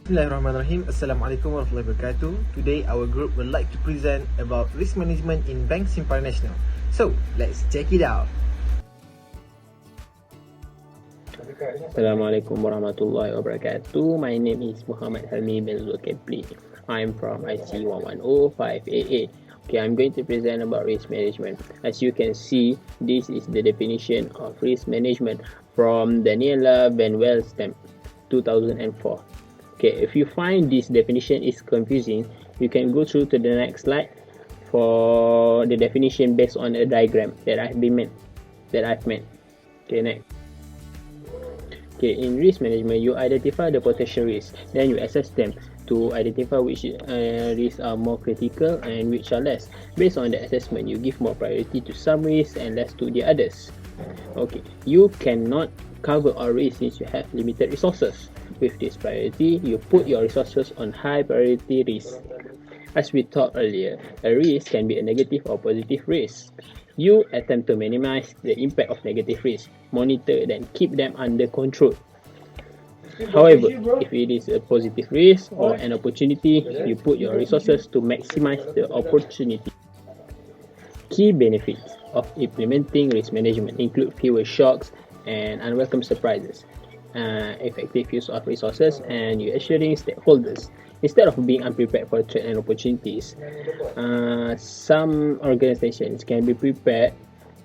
Bismillahirrahmanirrahim. Assalamualaikum warahmatullahi wabarakatuh. Today our group would like to present about risk management in Bank Simpanan Nasional. So, let's check it out. Assalamualaikum warahmatullahi wabarakatuh. My name is Muhammad Helmi bin Zulkifli. I'm from IC1105AA. Okay, I'm going to present about risk management. As you can see, this is the definition of risk management from Daniela Van Welstem, 2004. Okay, if you find this definition is confusing, you can go through to the next slide for the definition based on a diagram that I've made. Okay, next. Okay, in risk management, you identify the potential risks, then you assess them to identify which risks are more critical and which are less. Based on the assessment, you give more priority to some risks and less to the others. Okay, you cannot cover all risks since you have limited resources. With this priority, you put your resources on high priority risks. As we talked earlier, a risk can be a negative or positive risk. You attempt to minimize the impact of negative risks, monitor and keep them under control. However, if it is a positive risk or an opportunity, you put your resources to maximize the opportunity. Key benefits of implementing risk management include fewer shocks and unwelcome surprises, effective use of resources, and you assuring stakeholders instead of being unprepared for threat and opportunities. Some organizations can be prepared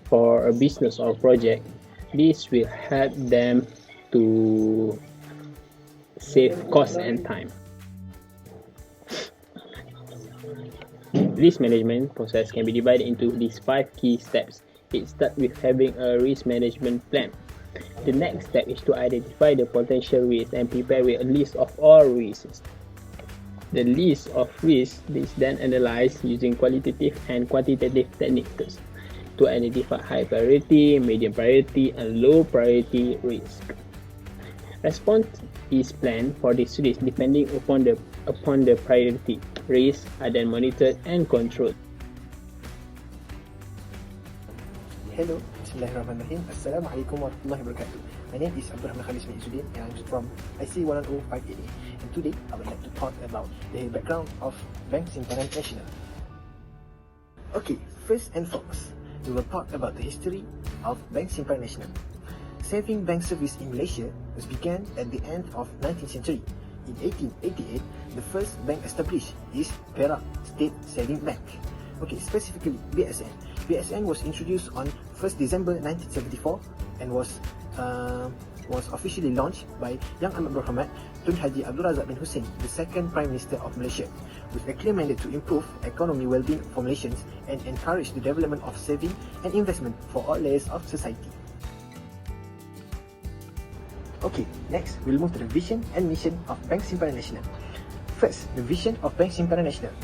for a business or project. This will help them to save cost and time. Risk management process can be divided into these 5 key steps. It starts with having a risk management plan. The next step is to identify the potential risks and prepare with a list of all risks. The list of risks is then analyzed using qualitative and quantitative techniques to identify high priority, medium priority, and low priority risk. Response is planned for this risk depending upon the priority. Risks are then monitored and controlled. Hello, Bismillahirrahmanirrahim. Assalamualaikum warahmatullahi wabarakatuh. My name is Abdul Rahman Khalis bin Izzuddin and I'm from IC1005AA. And today I would like to talk about the background of Bank Simpanan Nasional. Okay, first and foremost, we will talk about the history of Bank Simpanan Nasional. Saving bank service in Malaysia was began at the end of 19th century. In 1888, the first bank established is Perak State Saving Bank. Okay, specifically BSN. BSN was introduced on 1st December 1974 and was officially launched by Yang Amat Berhormat Tun Haji Abdul Razak bin Hussein, the second Prime Minister of Malaysia, with a clear mandate to improve economy well-being for Malaysians and encourage the development of saving and investment for all layers of society. Okay, next we'll move to the vision and mission of Bank Simpanan Nasional. First, the vision of Bank Simpanan Nasional.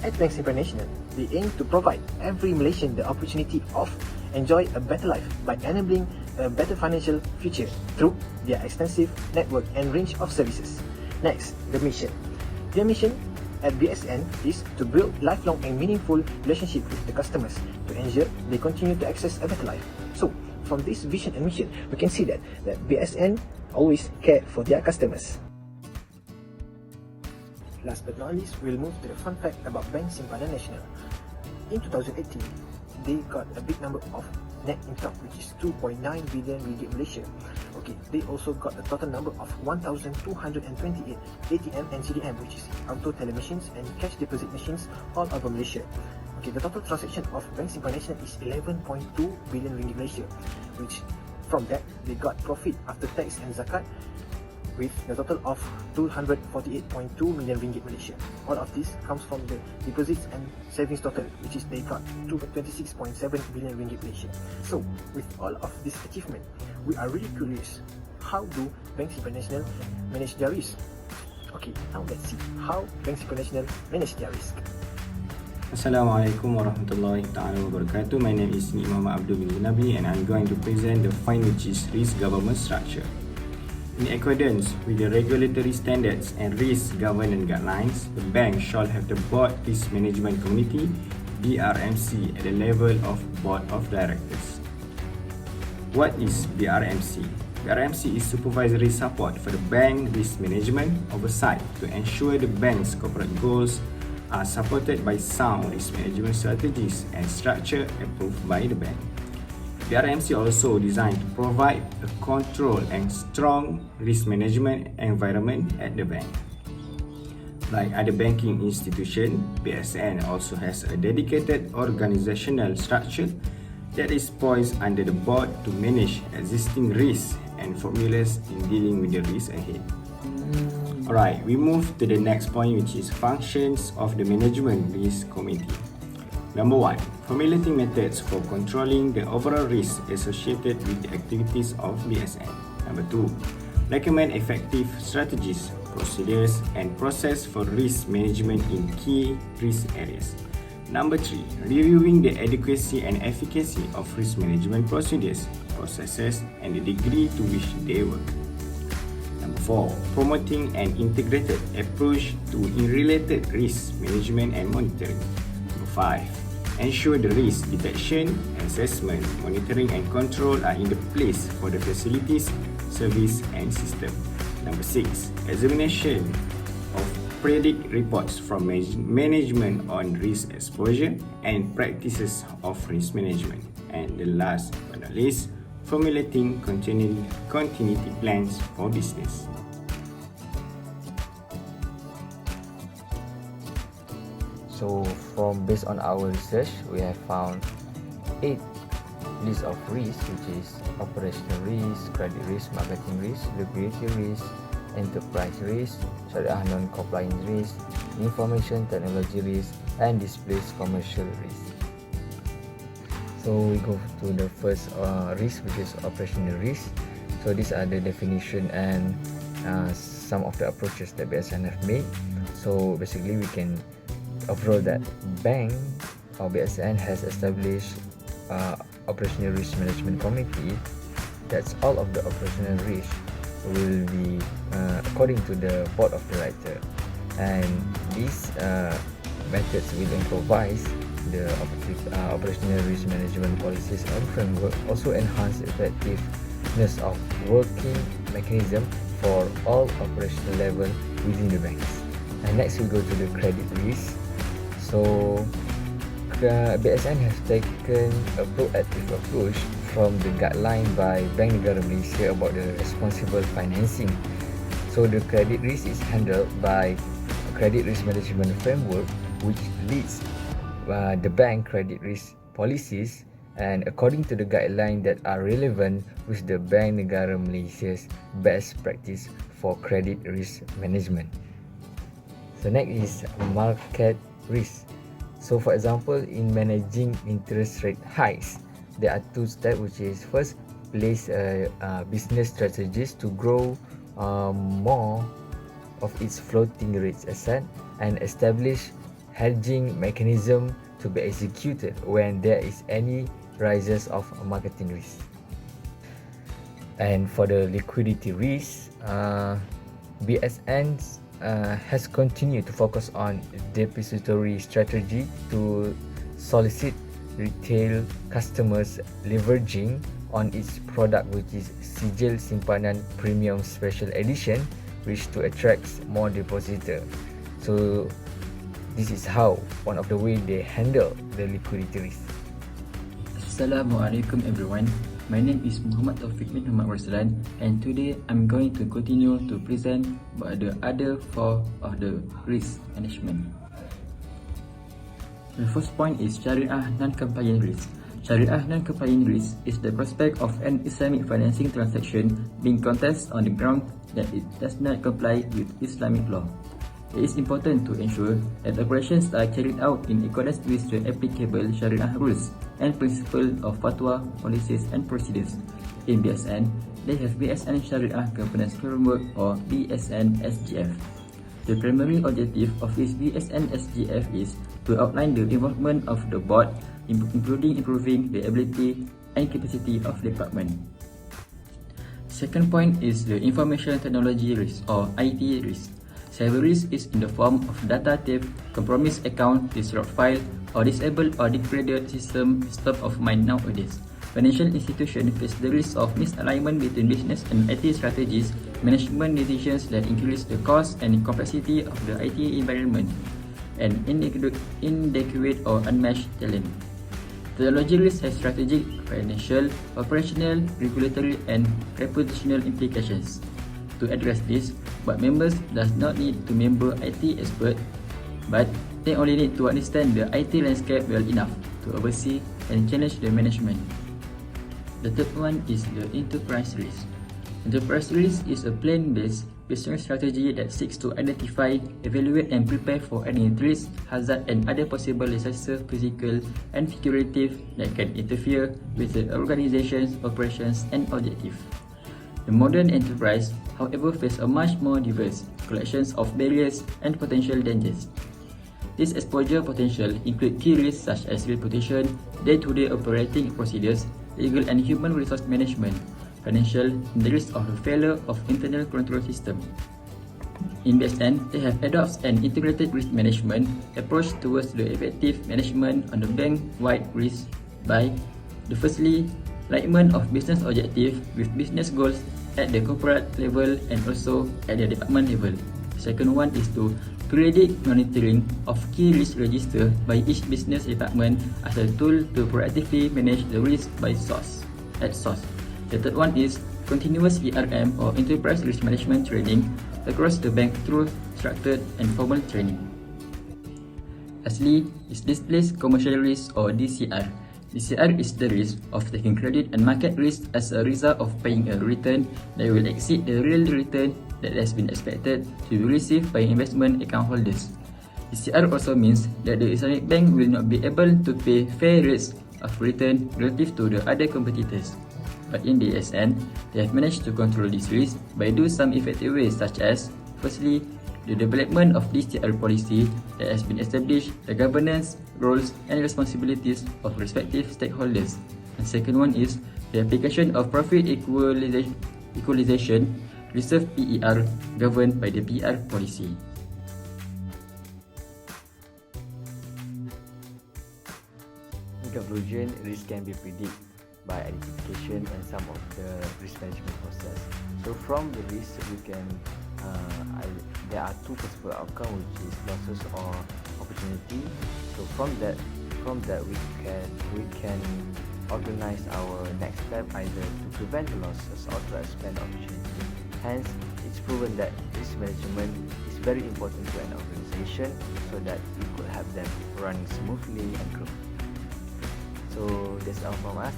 At Bank Simpanan Nasional, they aim to provide every Malaysian the opportunity of enjoy a better life by enabling a better financial future through their extensive network and range of services. Next, the mission. Their mission at BSN is to build lifelong and meaningful relationship with the customers to ensure they continue to access a better life. So, from this vision and mission, we can see that BSN always care for their customers. Last but not least, we'll move to the fun fact about Bank Simpanan Nasional. In 2018, they got a big number of net income, which is 2.9 billion ringgit Malaysia. Okay, they also got a total number of 1,228 ATM and CDM, which is auto teller machines and cash deposit machines all over Malaysia. Okay, the total transaction of Bank Simpanan Nasional is 11.2 billion ringgit Malaysia, which from that they got profit after tax and zakat with the total of 248.2 million ringgit Malaysia. All of this comes from the deposits and savings total, which is they got 26.7 billion ringgit Malaysia. So, with all of this achievement, we are really curious, how do Bank Simpanan Nasional manage their risk? Okay, now let's see how Bank Simpanan Nasional manage their risk. Assalamualaikum warahmatullahi wabarakatuh. My name is Muhammad Abdul bin Nabli and I'm going to present the point which is risk governance structure. In accordance with the regulatory standards and risk governance guidelines, the bank shall have the Board Risk Management Committee (BRMC) at the level of Board of Directors. What is BRMC? BRMC is supervisory support for the bank risk management oversight to ensure the bank's corporate goals are supported by sound risk management strategies and structure approved by the bank. BRMC also designed to provide a controlled and strong risk management environment at the bank. Like other banking institutions, BSN also has a dedicated organizational structure that is poised under the board to manage existing risks and formulas in dealing with the risk ahead. Alright, we move to the next point, which is functions of the Management Risk Committee. Number 1, formulating methods for controlling the overall risk associated with the activities of BSN. Number 2, recommend effective strategies, procedures, and process for risk management in key risk areas. Number 3, reviewing the adequacy and efficacy of risk management procedures, processes, and the degree to which they work. Number 4, promoting an integrated approach to related risk management and monitoring. Number 5, ensure the risk detection, assessment, monitoring, and control are in the place for the facilities, service, and system. Number 6, examination of predict reports from management on risk exposure and practices of risk management. And the last but not least, formulating continuity plans for business. So based on our research, we have found 8 lists of risks, which is operational risk, credit risk, marketing risk, liquidity risk, enterprise risk, Syariah non-compliance risk, information technology risk, and displaced commercial risk. So we go to the first risk, which is operational risk. So these are the definition and some of the approaches that BSN have made. So basically we can overall that bank or BSN has established operational risk management committee. That's all of the operational risk will be according to the board of director, and these methods will improvise the operational risk management policies and framework, also enhance effectiveness of working mechanism for all operational level within the banks. And next we go to the credit risk. So BSN has taken a proactive approach from the guideline by Bank Negara Malaysia about the responsible financing. So the credit risk is handled by credit risk management framework, which leads the bank credit risk policies and according to the guidelines that are relevant with the Bank Negara Malaysia's best practice for credit risk management. So next is market risk. So for example, in managing interest rate hikes, there are 2 steps, which is first, place business strategies to grow more of its floating rates asset and establish hedging mechanism to be executed when there is any rises of marketing risk. And for the liquidity risk, BSN has continued to focus on depository strategy to solicit retail customers leveraging on its product, which is Sijil Simpanan Premium Special Edition, which to attract more depositor. So this is how one of the way they handle the liquidity risk. Assalamualaikum everyone. My name is Muhammad Taufik bin Muhammad Warsalan, and today I'm going to continue to present about the other 4 of the risk management. The first point is Syariah non-compliant risk. Syariah non-compliant risk is the prospect of an Islamic financing transaction being contested on the ground that it does not comply with Islamic law. It is important to ensure that operations are carried out in accordance with the applicable Syariah rules and principles of fatwa, policies and procedures. In BSN, they have BSN Syariah Governance Framework or BSN SGF. The primary objective of this BSN SGF is to outline the involvement of the board, including improving the ability and capacity of the department. Second point is the information technology risk or IT risk. Cyber risk is in the form of data theft, compromised account, disrupt file, or disabled or degraded system is top of mind nowadays. Financial institutions face the risk of misalignment between business and IT strategies, management decisions that increase the cost and complexity of the IT environment, and inadequate or unmatched talent. Technology risk has strategic, financial, operational, regulatory, and reputational implications. To address this, board members does not need to member IT expert, but they only need to understand the IT landscape well enough to oversee and challenge the management. The third one is the enterprise risk. Enterprise risk is a plan-based business strategy that seeks to identify, evaluate, and prepare for any risk, hazard, and other possible disaster, physical and figurative, that can interfere with the organization's operations and objective. The modern enterprise, however, faces a much more diverse collection of barriers and potential dangers. This exposure potential include key risks such as reputation, day-to-day operating procedures, legal and human resource management, financial, and the risk of the failure of internal control system. In BSN, they have adopted an integrated risk management approach towards the effective management on the bank-wide risk by the firstly, alignment of business objective with business goals at the corporate level and also at the department level. Second one is to periodic monitoring of key risk register by each business department as a tool to proactively manage the risk by source. The third one is continuous ERM or enterprise risk management training across the bank through structured and formal training. Lastly is displaced commercial risk or DCR. DCR is the risk of taking credit and market risk as a result of paying a return that will exceed the real return that has been expected to be received by investment account holders. DCR also means that the Islamic bank will not be able to pay fair rates of return relative to the other competitors. But in the BSN, they have managed to control this risk by doing some effective ways such as, firstly, the development of DCR policy that has been established, the governance, roles, and responsibilities of respective stakeholders. And second one is the application of profit equalization, reserve PER, governed by the PR policy. In conclusion, risk can be predicted by identification and some of the risk management process. So from the risk, we can there are two possible outcomes, which is losses or opportunity. So from that we can organize our next step either to prevent the losses or to expand the opportunity. Hence, it's proven that risk management is very important to an organization so that it could help them running smoothly and grow. So that's all from us.